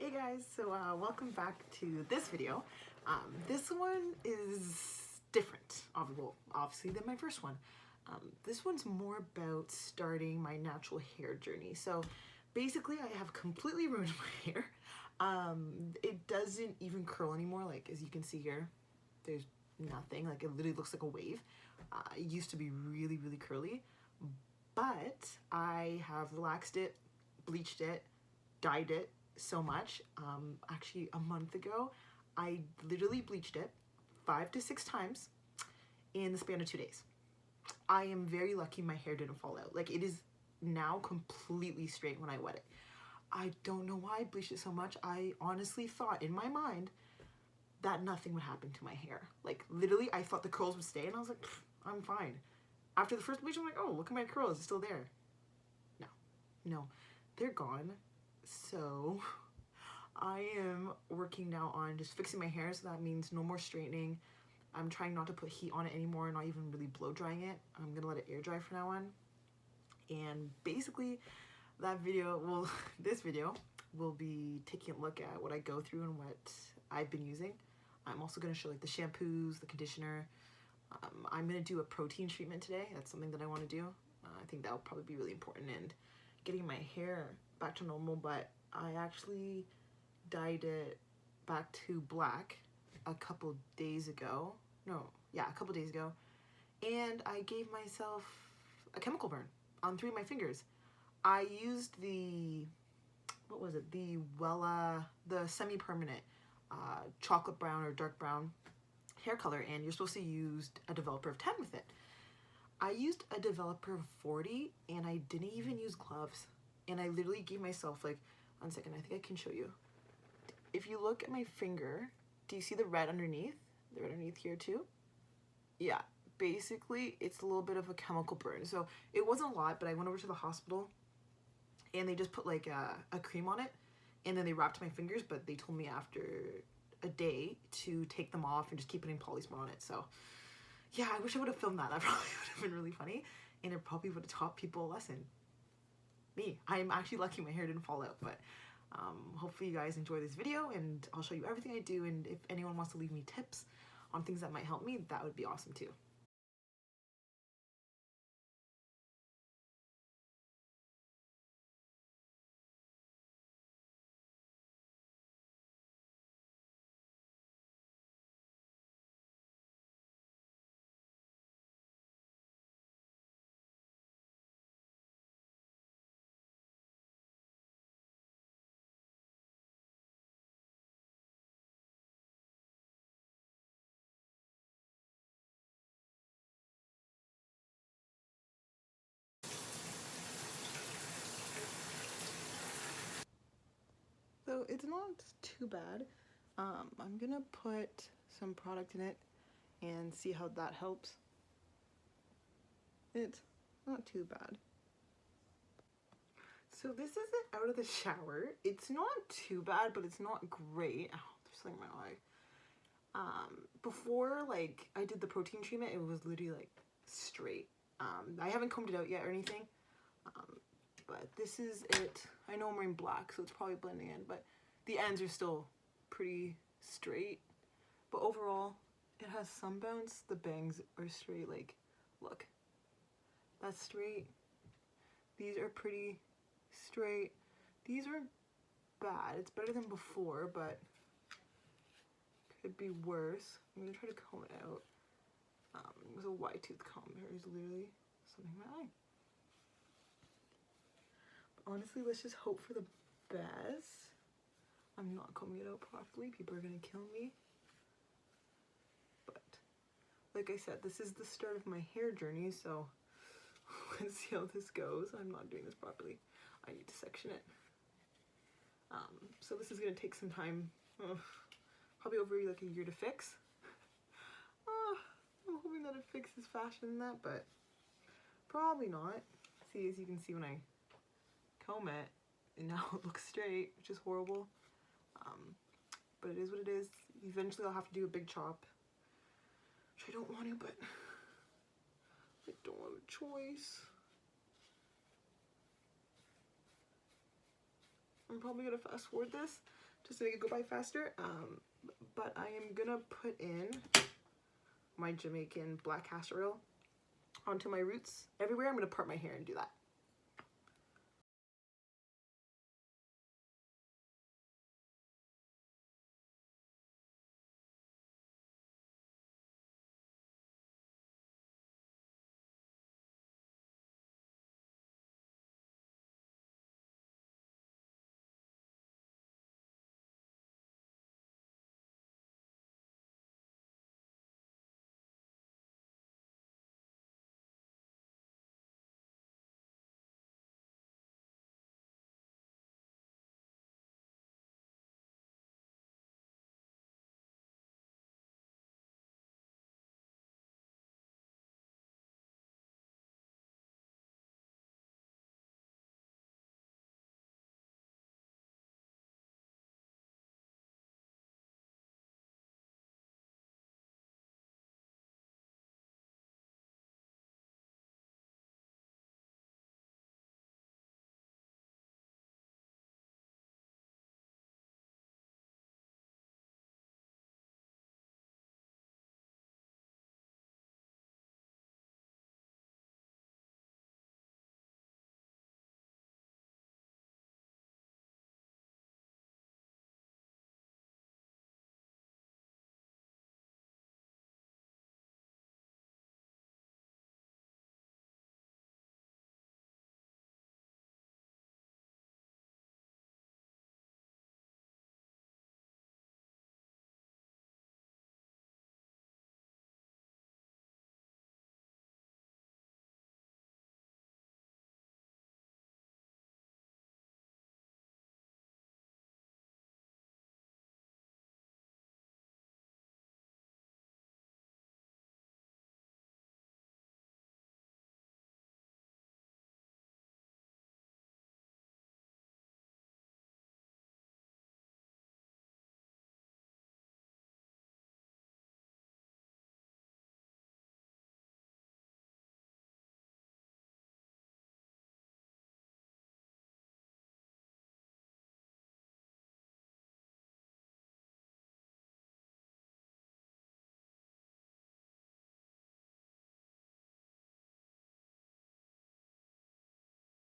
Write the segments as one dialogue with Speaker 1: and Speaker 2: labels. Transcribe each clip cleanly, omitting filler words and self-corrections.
Speaker 1: Hey guys, so welcome back to this video. This one is different, obviously, than my first one. This one's more about starting my natural hair journey. So basically I have completely ruined my hair. It doesn't even curl anymore, like as you can see here. There's nothing, like it literally looks like a wave. It used to be really, really curly, but I have relaxed it, bleached it, dyed it so much. Actually a month ago I literally bleached it 5 to 6 times in the span of 2 days. I am very lucky my hair didn't fall out. Like, it is now completely straight when I wet it. I don't know why I bleached it so much. I honestly thought in my mind that nothing would happen to my hair. Like, literally I thought the curls would stay and I was like, I'm fine. After the first bleach I'm like, oh, look at my curls, it's still there. No, they're gone. So I am working now on just fixing my hair, so that means no more straightening. I'm trying not to put heat on it anymore, not even really blow drying it. I'm gonna let it air dry from now on. And basically this video will be taking a look at what I go through and what I've been using. I'm also gonna show like the shampoos, the conditioner. I'm gonna do a protein treatment today. That's something that I wanna do. I think that'll probably be really important in getting my hair back to normal, but I actually dyed it back to black a couple days ago. A couple days ago. And I gave myself a chemical burn on 3 of my fingers. I used the, what was it? The Wella, the semi-permanent chocolate brown or dark brown hair color, and you're supposed to use a developer of 10 with it. I used a developer of 40 and I didn't even use gloves. And I literally gave myself, like, 1 second, I think I can show you. If you look at my finger, do you see the red underneath? The red underneath here too? Yeah, basically it's a little bit of a chemical burn. So it wasn't a lot, but I went over to the hospital and they just put like a cream on it and then they wrapped my fingers, but they told me after a day to take them off and just keep putting Polysmart on it. So yeah, I wish I would have filmed that. That probably would have been really funny and it probably would have taught people a lesson. Me, I'm actually lucky my hair didn't fall out, but hopefully you guys enjoy this video and I'll show you everything I do, and if anyone wants to leave me tips on things that might help me, that would be awesome too. So it's not too bad. I'm gonna put some product in it and see how that helps. It's not too bad. So this is it out of the shower. It's not too bad, but it's not great. Oh, there's something in my eye. Before, like, I did the protein treatment, it was literally like straight. I haven't combed it out yet or anything, but this is it. I know I'm wearing black, so it's probably blending in, but the ends are still pretty straight. But overall, it has some bounce. The bangs are straight. Like, look, that's straight. These are pretty straight. These are bad. It's better than before, but could be worse. I'm gonna try to comb it out. It was a wide tooth comb. There's literally something in my eye. But honestly, let's just hope for the best. I'm not combing it out properly. People are gonna kill me. But like I said, this is the start of my hair journey, so let's see how this goes. I'm not doing this properly. I need to section it. So this is gonna take some time. Probably over like a year to fix. I'm hoping that it fixes faster than that, but probably not. See, as you can see when I comb it, and now it looks straight, which is horrible. But it is what it is. Eventually I'll have to do a big chop, which I don't want to, but I don't have a choice. I'm probably gonna fast forward this just to make it go by faster. But I am gonna put in my Jamaican black castor oil onto my roots everywhere. I'm gonna part my hair and do that.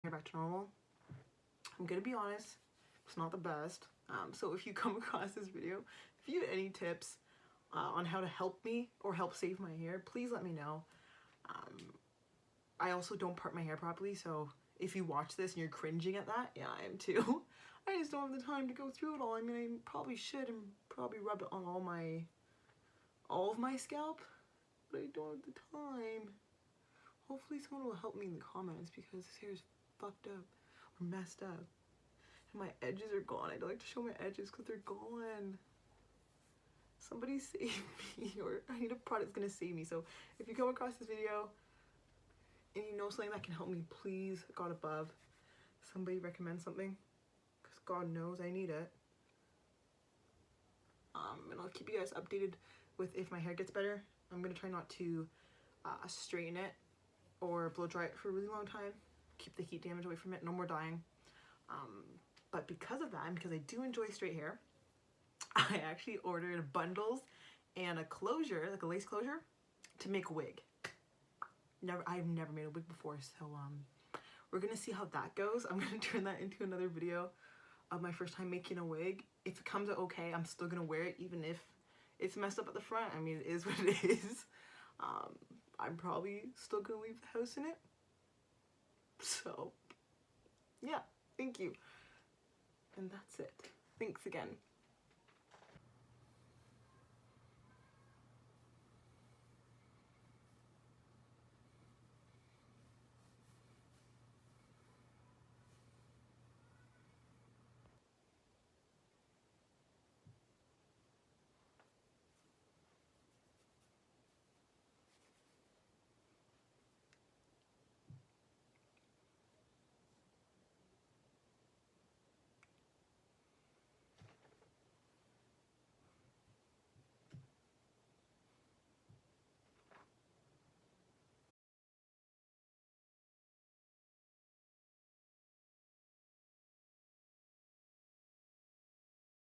Speaker 1: Hair back to normal. I'm gonna be honest, it's not the best. So if you come across this video, if you have any tips on how to help me or help save my hair, please let me know. I also don't part my hair properly, so if you watch this and you're cringing at that, yeah, I am too. I just don't have the time to go through it all. I mean, I probably should and probably rub it on all of my scalp, but I don't have the time. Hopefully someone will help me in the comments because this hair is fucked up or messed up. And my edges are gone. I don't like to show my edges because they're gone. Somebody save me, or I need a product that's gonna save me. So if you come across this video and you know something that can help me, please, God above, somebody recommend something, because God knows I need it. And I'll keep you guys updated with if my hair gets better. I'm gonna try not to straighten it or blow dry it for a really long time. Keep the heat damage away from it. No more dyeing. But because of that, and because I do enjoy straight hair, I actually ordered bundles and a closure, like a lace closure, to make a wig. I've never made a wig before, so we're gonna see how that goes. I'm gonna turn that into another video of my first time making a wig. If it comes out okay, I'm still gonna wear it even if it's messed up at the front. I mean, it is what it is. I'm probably still gonna leave the house in it. So yeah, thank you. And that's it. Thanks again.